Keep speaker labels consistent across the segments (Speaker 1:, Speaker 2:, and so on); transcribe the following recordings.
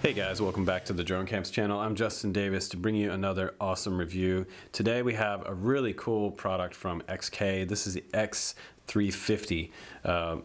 Speaker 1: Hey guys, welcome back to the Drone Camps channel. I'm Justin Davis to bring you another awesome review. Today we have a really cool product from XK. This is the X350.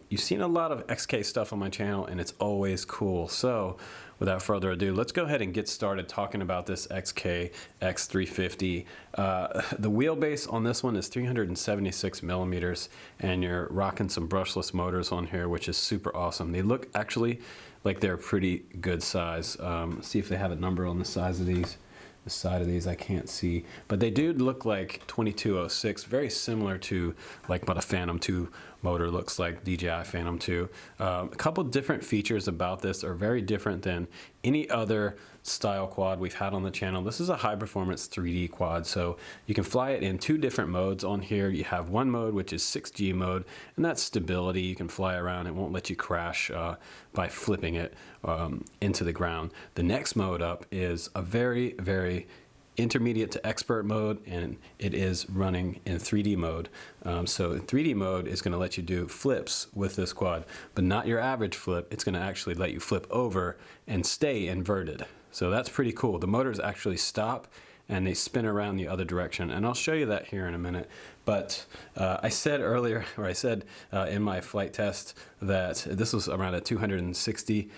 Speaker 1: You've seen a lot of XK stuff on my channel and it's always cool. So without further ado, let's go ahead and get started talking about this XK X350. The wheelbase on this one is 376 millimeters and you're rocking some brushless motors on here, which is super awesome. They look actually like they're a pretty good size. See if they have a number on the size of these. The side of these I can't see, but they do look like 2206, very similar to like what a Phantom 2 motor looks like, DJI Phantom 2. A couple different features about this are very different than any other style quad we've had on the channel. This is a high performance 3D quad, so you can fly it in two different modes on here. You have one mode which is 6G mode, and that's stability. You can fly around, it won't let you crash by flipping it into the ground. The next mode up is a very intermediate to expert mode, and it is running in 3D mode. So in 3D mode is going to let you do flips with this quad, but not your average flip. It's going to actually let you flip over and stay inverted. So that's pretty cool. The motors actually stop and they spin around the other direction, and I'll show you that here in a minute. But I said earlier, or I said in my flight test, that this was around a 260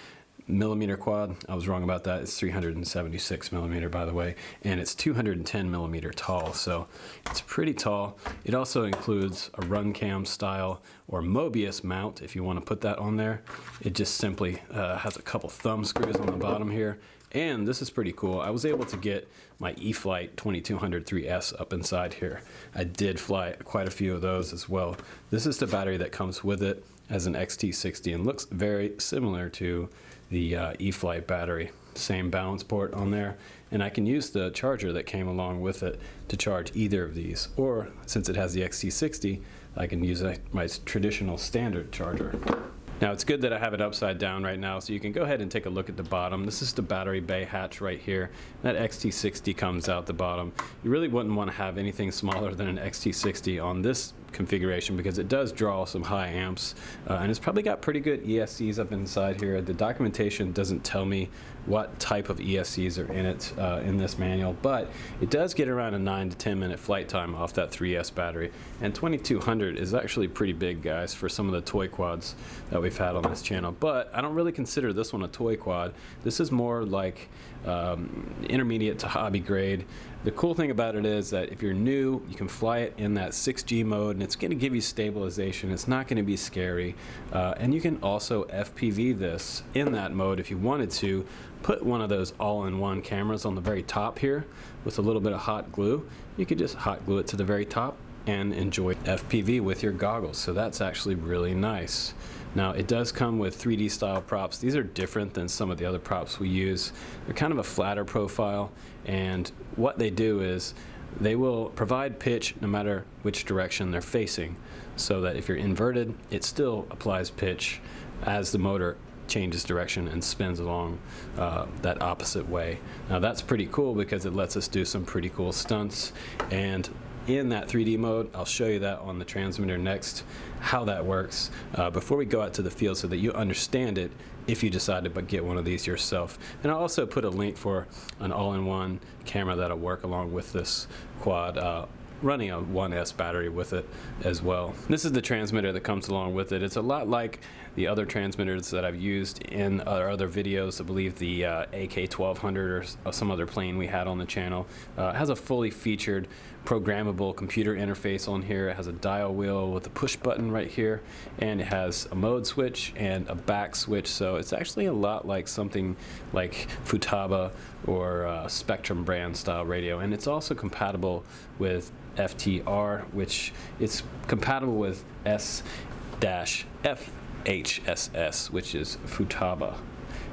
Speaker 1: millimeter quad. I was wrong about that. It's 376 millimeter, by the way, and it's 210 millimeter tall, so it's pretty tall. It also includes a run cam style or Mobius mount if you want to put that on there. It just simply has a couple thumb screws on the bottom here, and this is pretty cool. I was able to get my E-flite 2200 3S up inside here. I did fly quite a few of those as well. This is the battery that comes with it as an XT60 and looks very similar to the E-flite battery. Same balance port on there, and I can use the charger that came along with it to charge either of these, or since it has the XT60, I can use my traditional standard charger. Now it's good that I have it upside down right now, so you can go ahead and take a look at the bottom. This is the battery bay hatch right here. That XT60 comes out the bottom. You really wouldn't want to have anything smaller than an XT60 on this configuration because it does draw some high amps, and it's probably got pretty good ESCs up inside here. The documentation doesn't tell me what type of ESCs are in it in this manual, but it does get around a 9 to 10 minute flight time off that 3S battery, and 2200 is actually pretty big, guys, for some of the toy quads that we've had on this channel. But I don't really consider this one a toy quad. This is more like intermediate to hobby grade. The cool thing about it is that if you're new, you can fly it in that 6G mode, and it's going to give you stabilization. It's not going to be scary, and you can also FPV this in that mode if you wanted to. Put one of those all-in-one cameras on the very top here with a little bit of hot glue. You could just hot glue it to the very top and enjoy FPV with your goggles. So that's actually really nice. Now it does come with 3D style props. These are different than some of the other props we use. They're kind of a flatter profile, and what they do is they will provide pitch no matter which direction they're facing, so that if you're inverted, it still applies pitch as the motor changes direction and spins along that opposite way. Now that's pretty cool because it lets us do some pretty cool stunts, and in that 3D mode, I'll show you that on the transmitter next, how that works, before we go out to the field so that you understand it if you decide to get one of these yourself. And I'll also put a link for an all-in-one camera that'll work along with this quad, running a 1S battery with it as well. This is the transmitter that comes along with it. It's a lot like the other transmitters that I've used in our other videos. I believe the AK-1200 or some other plane we had on the channel. It has a fully featured programmable computer interface on here. It has a dial wheel with a push button right here, and it has a mode switch and a back switch, so it's actually a lot like something like Futaba or Spectrum brand style radio, and it's also compatible with FTR, which is compatible with S-FHSS, which is Futaba,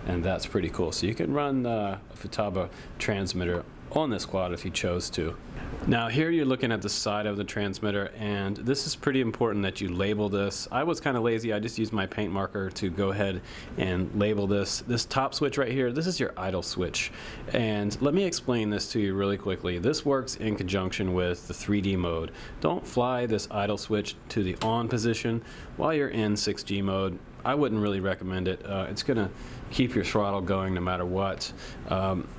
Speaker 1: and that's pretty cool. So you can run a Futaba transmitter on this quad if you chose to. Now here you're looking at the side of the transmitter, and this is pretty important that you label this. I was kind of lazy. I just used my paint marker to go ahead and label this. This top switch right here, this is your idle switch. And let me explain this to you really quickly. This works in conjunction with the 3D mode. Don't fly this idle switch to the on position while you're in 6G mode. I wouldn't really recommend it. It's gonna keep your throttle going no matter what.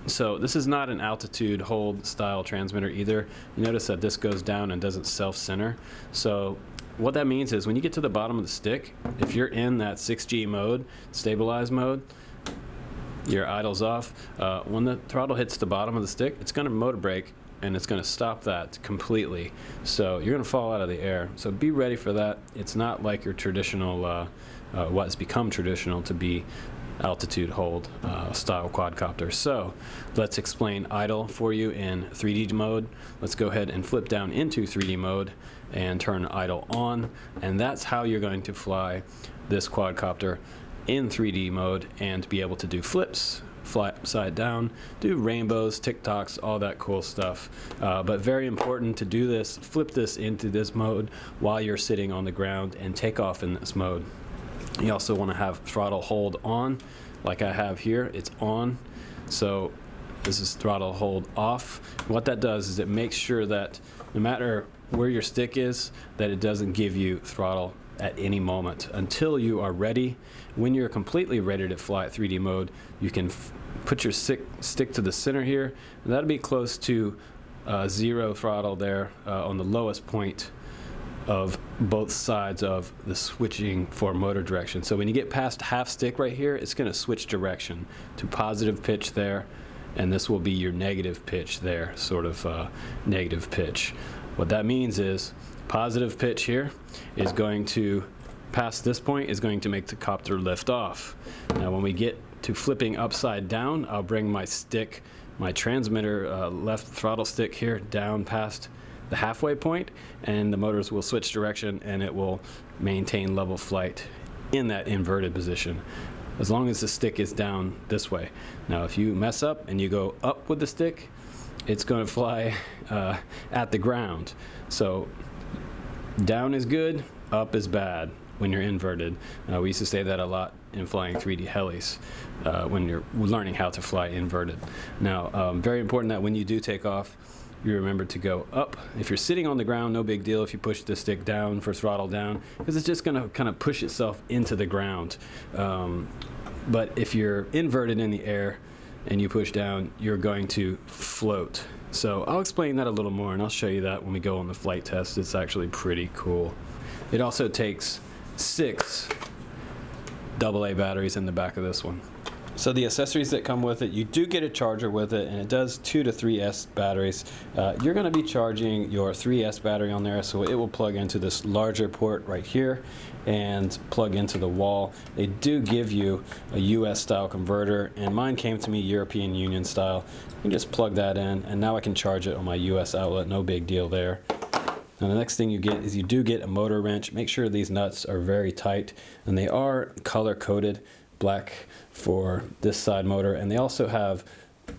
Speaker 1: So this is not an altitude hold style transmitter either. You notice that this goes down and doesn't self-center. So what that means is when you get to the bottom of the stick, if you're in that 6G mode, stabilized mode, your idle's off, when the throttle hits the bottom of the stick, it's going to motor brake and it's going to stop that completely. So you're going to fall out of the air. So be ready for that. It's not like your traditional, what's become traditional to be altitude hold style quadcopter. So let's explain idle for you in 3D mode. Let's go ahead and flip down into 3D mode and turn idle on, and that's how you're going to fly this quadcopter in 3D mode and be able to do flips, fly upside down, do rainbows, TikToks, all that cool stuff. But very important to do this, flip this into this mode while you're sitting on the ground and take off in this mode. You also want to have throttle hold on, like I have here. It's on, so this is throttle hold off. What that does is it makes sure that no matter where your stick is, that it doesn't give you throttle at any moment until you are ready. When you're completely ready to fly at 3D mode, you can put your stick to the center here, and that'll be close to zero throttle there on the lowest point of both sides of the switching for motor direction. So when you get past half stick right here, it's going to switch direction to positive pitch there, and this will be your negative pitch there, sort of negative pitch. What that means is positive pitch here is going to, past this point, is going to make the copter lift off. Now when we get to flipping upside down, I'll bring my stick, my transmitter left throttle stick here down past the halfway point, and the motors will switch direction and it will maintain level flight in that inverted position as long as the stick is down this way. Now if you mess up and you go up with the stick, it's going to fly at the ground. So down is good, up is bad when you're inverted. We used to say that a lot in flying 3D helis when you're learning how to fly inverted. Now very important that when you do take off, you remember to go up. If you're sitting on the ground, no big deal if you push the stick down for throttle down, because it's just going to kind of push itself into the ground. But if you're inverted in the air and you push down, you're going to float. So I'll explain that a little more, and I'll show you that when we go on the flight test. It's actually pretty cool. It also takes 6 AA batteries in the back of this one. So the accessories that come with it, you do get a charger with it, and it does 2 to 3S batteries. You're going to be charging your 3S battery on there, so it will plug into this larger port right here and plug into the wall. They do give you a US style converter, and mine came to me European Union style. You can just plug that in, and now I can charge it on my US outlet, no big deal there. Now the next thing you get is you do get a motor wrench. Make sure these nuts are very tight, and they are color coded. Black for this side motor, and they also have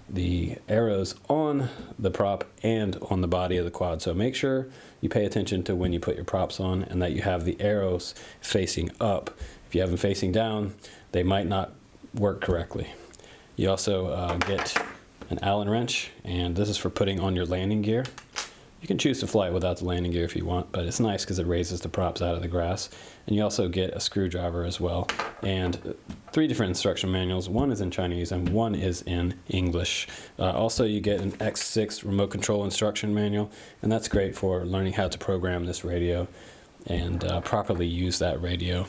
Speaker 1: the arrows on the prop and on the body of the quad. So make sure you pay attention to when you put your props on and that you have the arrows facing up. If you have them facing down, they might not work correctly. You also get an Allen wrench, and this is for putting on your landing gear. You can choose to fly it without the landing gear if you want, but it's nice because it raises the props out of the grass. And you also get a screwdriver as well, and 3 different instruction manuals. One is in Chinese and one is in English. Also you get an X6 remote control instruction manual, and that's great for learning how to program this radio and properly use that radio.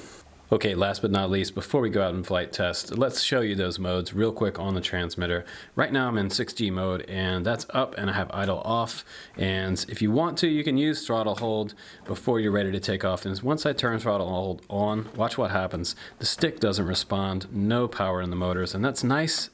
Speaker 1: Okay, last but not least, before we go out and flight test, let's show you those modes real quick on the transmitter. Right now I'm in 6G mode, and that's up, and I have idle off. And if you want to, you can use throttle hold before you're ready to take off. And once I turn throttle hold on, watch what happens. The stick doesn't respond, no power in the motors, and that's nice.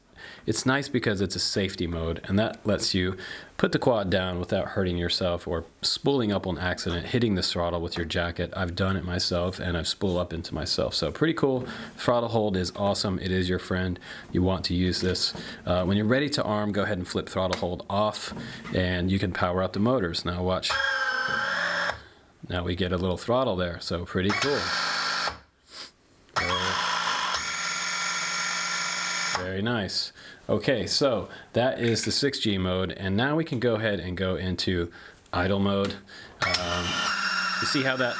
Speaker 1: It's nice because it's a safety mode, and that lets you put the quad down without hurting yourself or spooling up on accident, hitting the throttle with your jacket. I've done it myself, and I've spooled up into myself. So pretty cool. Throttle hold is awesome. It is your friend. You want to use this. When you're ready to arm, go ahead and flip throttle hold off, and you can power up the motors. Now watch. Now we get a little throttle there, so pretty cool. Very nice. Okay, so that is the 6G mode, and now we can go ahead and go into idle mode. You see how that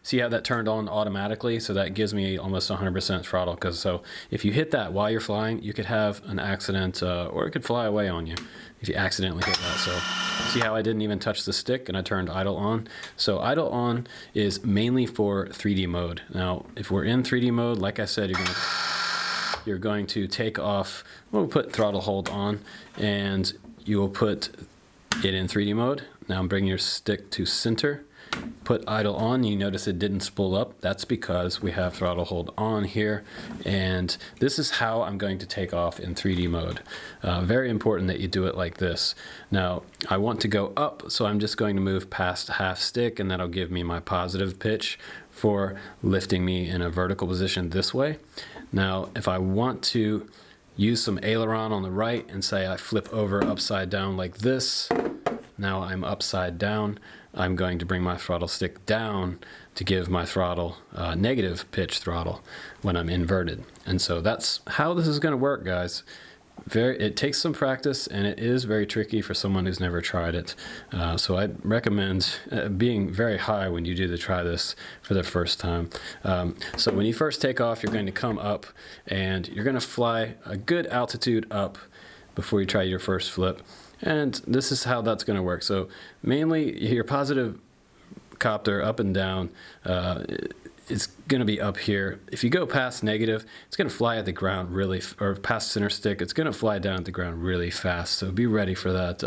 Speaker 1: See how that turned on automatically? So that gives me almost 100% throttle. So if you hit that while you're flying, you could have an accident, or it could fly away on you if you accidentally hit that. So see how I didn't even touch the stick and I turned idle on? So idle on is mainly for 3D mode. Now, if we're in 3D mode, like I said, you're going to take off. We'll put throttle hold on, and you will put it in 3D mode. Now I'm bringing your stick to center. Put idle on, you notice it didn't spool up. That's because we have throttle hold on here, and this is how I'm going to take off in 3D mode. Very important that you do it like this. Now I want to go up, so I'm just going to move past half stick, and that'll give me my positive pitch for lifting me in a vertical position this way. Now if I want to use some aileron on the right and say I flip over upside down like this, now I'm upside down, I'm going to bring my throttle stick down to give my throttle negative pitch throttle when I'm inverted. And so that's how this is going to work, guys. It takes some practice, and it is very tricky for someone who's never tried it. So I'd recommend being very high when you do try this for the first time. So when you first take off, you're going to come up, and you're going to fly a good altitude up before you try your first flip. And this is how that's going to work. So mainly your positive copter up and down, it's going to be up here. If you go past negative, it's going to fly at the ground really, or past center stick, it's going to fly down at the ground really fast. So be ready for that,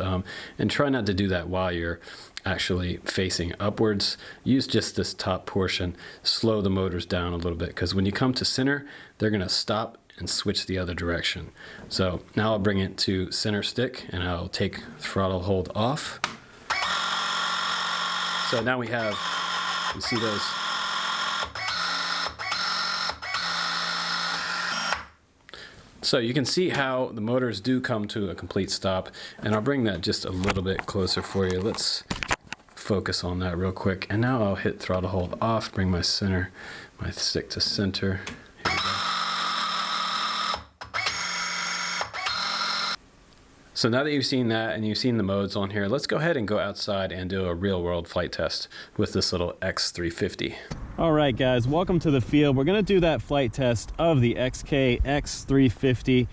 Speaker 1: and try not to do that while you're actually facing upwards. Use just this top portion. Slow the motors down a little bit, because when you come to center, they're going to stop and switch the other direction. So now I'll bring it to center stick, and I'll take throttle hold off. So now we have, you see those. So you can see how the motors do come to a complete stop, and I'll bring that just a little bit closer for you. Let's focus on that real quick. And now I'll hit throttle hold off, bring my stick to center. Here we go. So now that you've seen that and you've seen the modes on here, let's go ahead and go outside and do a real world flight test with this little X350. All right, guys, welcome to the field. We're gonna do that flight test of the XK X350.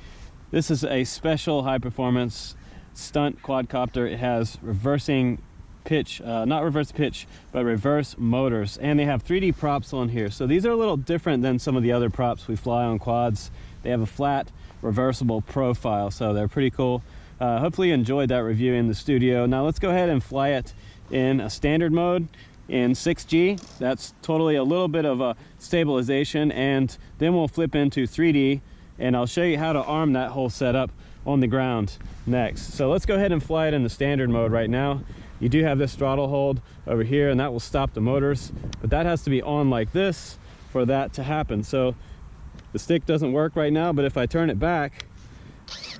Speaker 1: This is a special high performance stunt quadcopter. It has reversing pitch, not reverse pitch, but reverse motors. And they have 3D props on here. So these are a little different than some of the other props we fly on quads. They have a flat reversible profile, so they're pretty cool. Hopefully you enjoyed that review in the studio. Now let's go ahead and fly it in a standard mode in 6G. That's totally a little bit of a stabilization, and then we'll flip into 3D, and I'll show you how to arm that whole setup on the ground next. So let's go ahead and fly it in the standard mode right now. You do have this throttle hold over here, and that will stop the motors, but that has to be on like this for that to happen. So the stick doesn't work right now, but if I turn it back,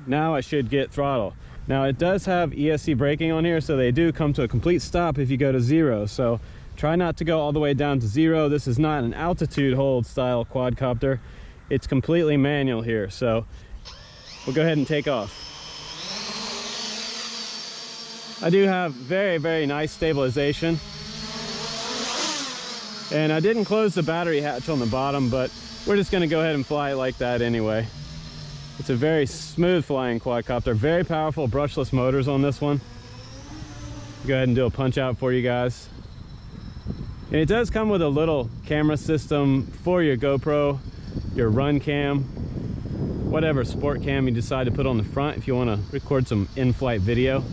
Speaker 1: now I should get throttle. Now it does have ESC braking on here, so they do come to a complete stop if you go to 0. So try not to go all the way down to 0. This is not an altitude hold style quadcopter. It's completely manual here. So we'll go ahead and take off. I do have very, very nice stabilization. And I didn't close the battery hatch on the bottom, but we're just gonna go ahead and fly it like that anyway. It's a very smooth flying quadcopter, very powerful brushless motors on this one. Go ahead and do a punch out for you guys. And it does come with a little camera system for your GoPro, your run cam, whatever sport cam you decide to put on the front if you want to record some in-flight video.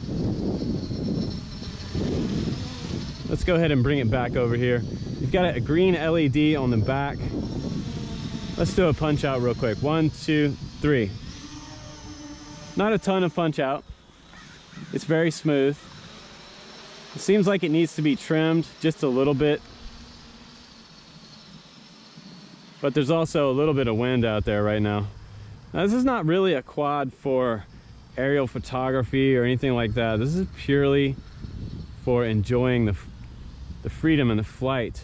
Speaker 1: Let's go ahead and bring it back over here. You've got a green LED on the back. Let's do a punch out real quick. 1, 2, 3. Not a ton of punch out. It's very smooth. It seems like it needs to be trimmed just a little bit. But there's also a little bit of wind out there right now. Now this is not really a quad for aerial photography or anything like that. This is purely for enjoying the freedom and the flight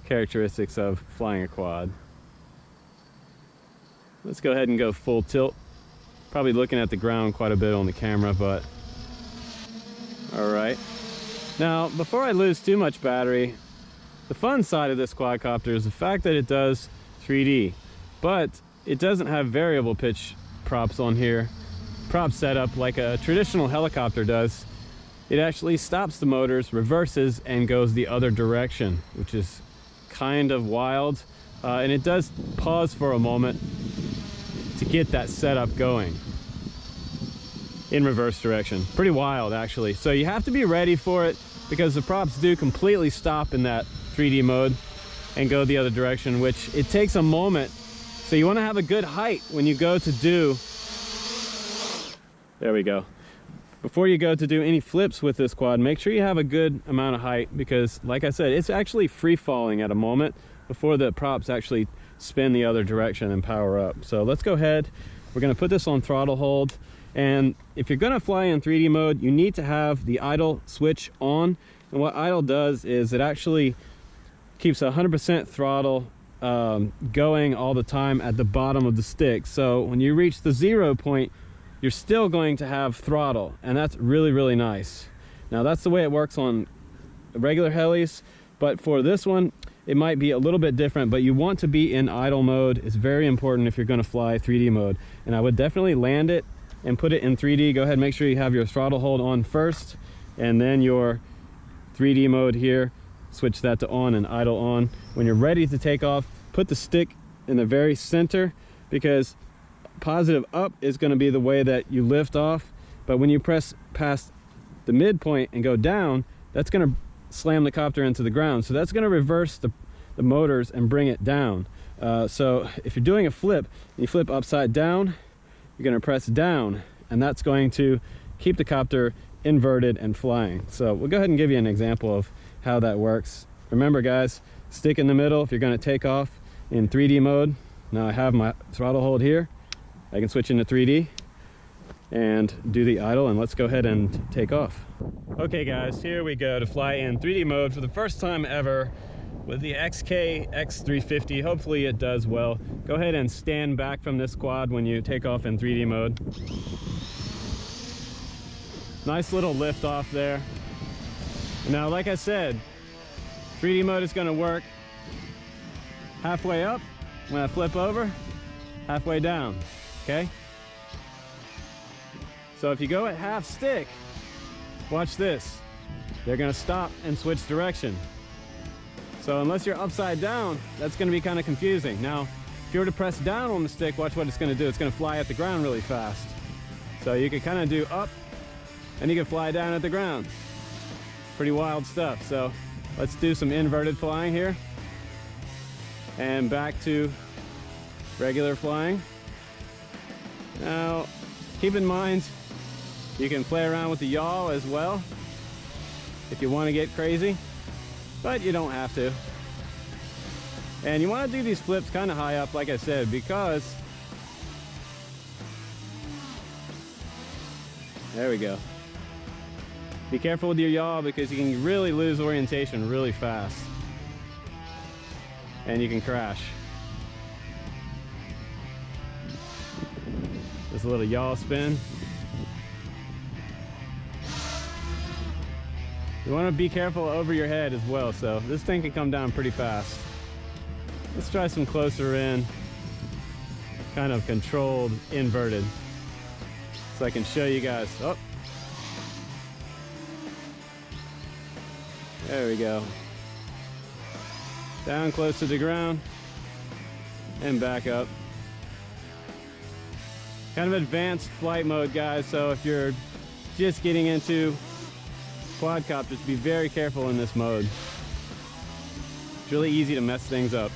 Speaker 1: characteristics of flying a quad. Let's go ahead and go full tilt. Probably looking at the ground quite a bit on the camera, but all right. Now, before I lose too much battery, The fun side of this quadcopter is the fact that it does 3D, but it doesn't have variable pitch props on here. Prop setup like a traditional helicopter does. It actually stops the motors, reverses, and goes the other direction, which is kind of wild. And it does pause for a moment to get that setup going in reverse direction. Pretty wild, actually. So you have to be ready for it, because the props do completely stop in that 3D mode and go the other direction, which it takes a moment. So you want to have a good height when you go to do, there we go. Before you go to do any flips with this quad, make sure you have a good amount of height, because like I said, it's actually free falling at a moment before the props actually spin the other direction and power up. So let's go ahead. We're going to put this on throttle hold. And if you're going to fly in 3D mode, you need to have the idle switch on. And what idle does is it actually keeps 100% throttle going all the time at the bottom of the stick. So when you reach the 0 point, you're still going to have throttle, and that's really, really nice. Now that's the way it works on regular helis, but for this one, it might be a little bit different, but you want to be in idle mode. It's very important if you're going to fly 3D mode. And I would definitely land it and put it in 3D. Go ahead and make sure you have your throttle hold on first, and then your 3D mode here. Switch that to on and idle on. When you're ready to take off, put the stick in the very center, because positive up is going to be the way that you lift off, but when you press past the midpoint and go down, that's going to slam the copter into the ground. So that's going to reverse the motors and bring it down. So if you're doing a flip, and you flip upside down, you're going to press down, and that's going to keep the copter inverted and flying. So we'll go ahead and give you an example of how that works. Remember guys, stick in the middle if you're going to take off in 3D mode. Now I have my throttle hold here. I can switch into 3D and do the idle, and let's go ahead and take off. Okay guys, here we go to fly in 3D mode for the first time ever with the XK X350. Hopefully it does well. Go ahead and stand back from this quad when you take off in 3D mode. Nice little lift off there. Now like I said, 3D mode is going to work halfway up when I flip over, halfway down. Okay, so if you go at half stick, watch this, they're going to stop and switch direction. So unless you're upside down, that's going to be kind of confusing. Now if you were to press down on the stick, watch what it's going to do. It's going to fly at the ground really fast. So you could kind of do up and you can fly down at the ground. Pretty wild stuff. So let's do some inverted flying here and back to regular flying. Now, keep in mind, you can play around with the yaw as well if you want to get crazy, but you don't have to. And you want to do these flips kind of high up, like I said, because there we go. Be careful with your yaw, because you can really lose orientation really fast and you can crash. Just a little yaw spin. You want to be careful over your head as well, so this thing can come down pretty fast. Let's try some closer in, kind of controlled inverted, so I can show you guys. Oh, there we go. Down close to the ground and back up. Kind of advanced flight mode, guys, so if you're just getting into quadcopters, be very careful in this mode. It's really easy to mess things up.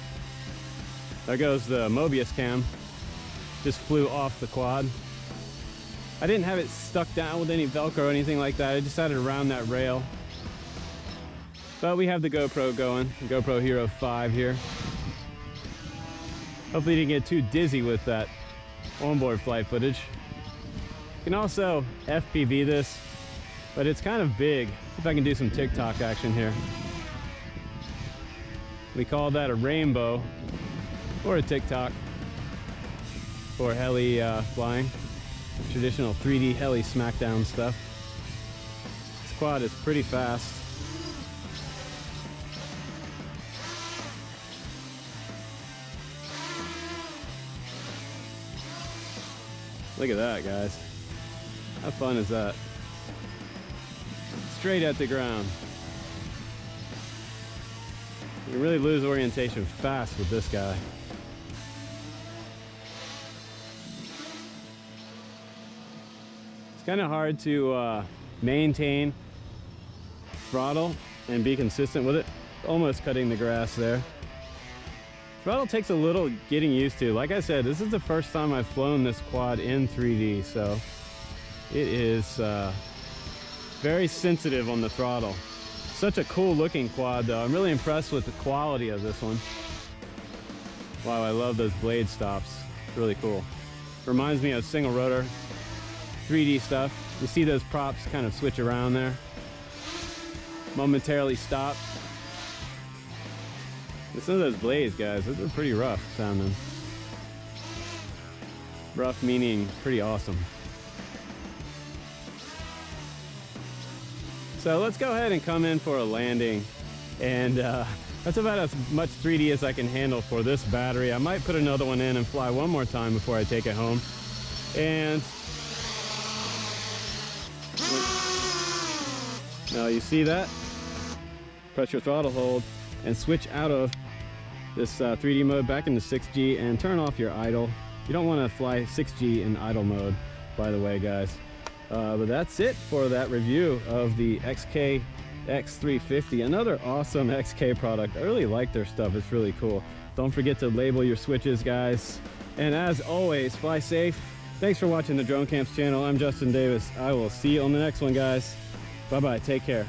Speaker 1: There goes the Mobius cam. Just flew off the quad. I didn't have it stuck down with any Velcro or anything like that. I just had it around that rail. But we have the GoPro going, the GoPro Hero 5 here. Hopefully you didn't get too dizzy with that onboard flight footage. You can also FPV this, but it's kind of big. See if I can do some TikTok action here. We call that a rainbow or a TikTok for heli flying. Traditional 3D heli smackdown stuff. This quad is pretty fast.
Speaker 2: Look at that, guys. How fun is that? Straight at the ground. You can really lose orientation fast with this guy. It's kind of hard to maintain throttle and be consistent with it. Almost cutting the grass there. Throttle takes a little getting used to. Like I said, this is the first time I've flown this quad in 3D, so it is very sensitive on the throttle. Such a cool looking quad though. I'm really impressed with the quality of this one. Wow, I love those blade stops. It's really cool. Reminds me of single rotor 3D stuff. You see those props kind of switch around there. Momentarily stop. And some of those blades, guys, those are pretty rough sounding. Rough meaning pretty awesome. So let's go ahead and come in for a landing. And that's about as much 3D as I can handle for this battery. I might put another one in and fly one more time before I take it home. And now you see that? Press your throttle hold and switch out of this 3D mode back into 6G and turn off your idle. You don't want to fly 6G in idle mode, by the way, guys. But that's it for that review of the XK X350. Another awesome XK product. I really like their stuff. It's really cool. Don't forget to label your switches, guys. And as always, fly safe. Thanks for watching the Drone Camps channel. I'm Justin Davis. I will see you on the next one, guys. Bye-bye. Take care.